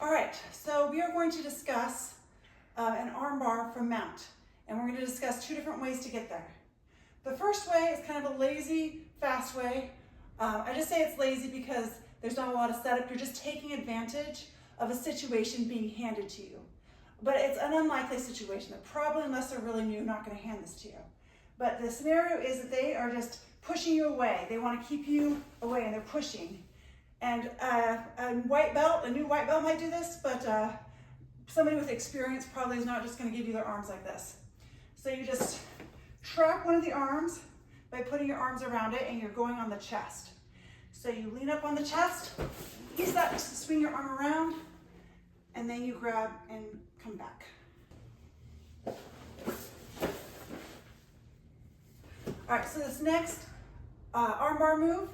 All right, so we are going to discuss an arm bar from mount, and we're going to discuss two different ways to get there. The first way is kind of a lazy, fast way. I just say it's lazy because there's not a lot of setup. You're just taking advantage of a situation being handed to you. But it's an unlikely situation that probably, unless they're really new, not going to hand this to you. But the scenario is that they are just pushing you away. They want to keep you away and they're pushing. And a new white belt might do this, but somebody with experience probably is not just going to give you their arms like this. So you just trap one of the arms by putting your arms around it, and you're going on the chest. So you lean up on the chest, use that to swing your arm around, and then you grab and come back. All right, so this next arm bar move,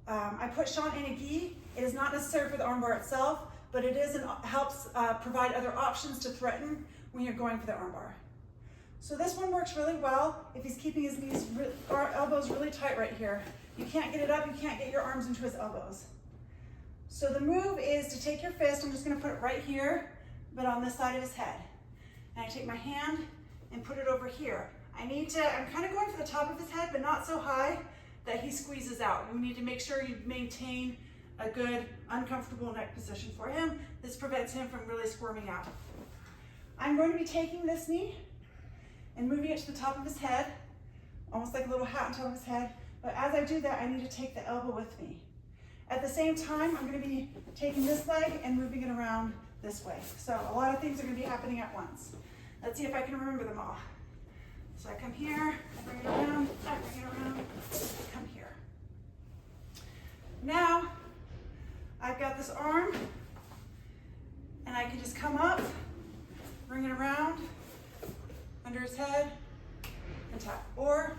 I put Sean in a gi. It is not necessary for the arm bar itself, but it is helps provide other options to threaten when you're going for the arm bar. So this one works really well if he's keeping his knees or elbows really tight right here. You can't get it up, you can't get your arms into his elbows. So the move is to take your fist, I'm just gonna put it right here, but on this side of his head. And I take my hand and put it over here. I'm kind of going for the top of his head, but not so high that he squeezes out. We need to make sure you maintain a good, uncomfortable neck position for him. This prevents him from really squirming out. I'm going to be taking this knee and moving it to the top of his head, almost like a little hat on top of his head. But as I do that, I need to take the elbow with me. At the same time, I'm going to be taking this leg and moving it around this way. So a lot of things are going to be happening at once. Let's see if I can remember them all. So I come here, I bring it around, I bring it around, I come here. Now, I've got this arm, and I can just come up, bring it around, under his head, and tap. Or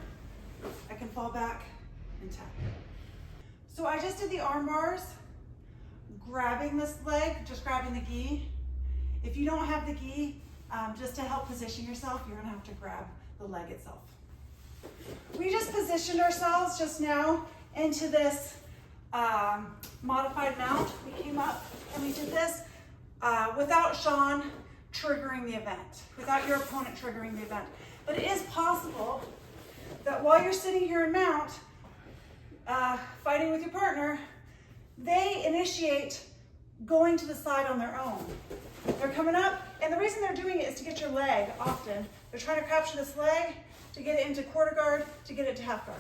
I can fall back and tap. So I just did the arm bars, grabbing this leg, just grabbing the gi. If you don't have the gi, just to help position yourself, you're gonna have to grab the leg itself. We just positioned ourselves just now into this modified mount. We came up and we did this without Sean triggering the event, without your opponent triggering the event. But it is possible that while you're sitting here in mount, fighting with your partner, they initiate going to the side on their own. They're coming up, and the reason they're doing it is to get your leg often. They're trying to capture this leg, to get it into quarter guard, to get it to half guard.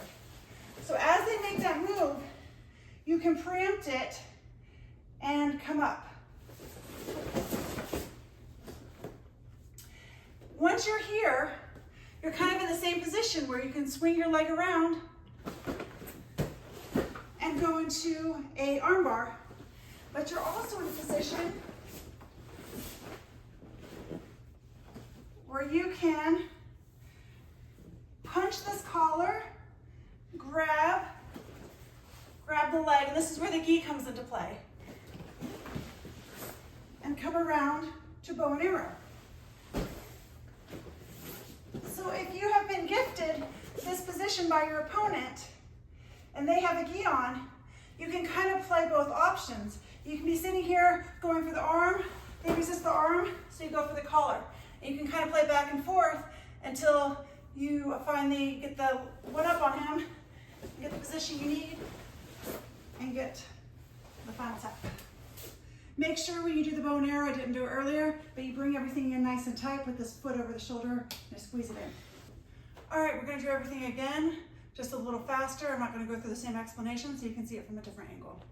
So as they make that move, you can preempt it and come up. Once you're here, you're kind of in the same position where you can swing your leg around and go into a arm bar, but you're also in a position where you can punch this collar, grab the leg, and this is where the gi comes into play, and come around to bow and arrow. So if you have been gifted this position by your opponent and they have a gi on, you can kind of play both options. You can be sitting here going for the arm, they resist the arm, so you go for the collar. And you can kind of play back and forth until you finally get the one up on him, get the position you need, and get the final tap. Make sure when you do the bow and arrow, I didn't do it earlier, but you bring everything in nice and tight, put this foot over the shoulder, and squeeze it in. All right, we're gonna do everything again, just a little faster. I'm not gonna go through the same explanation so you can see it from a different angle.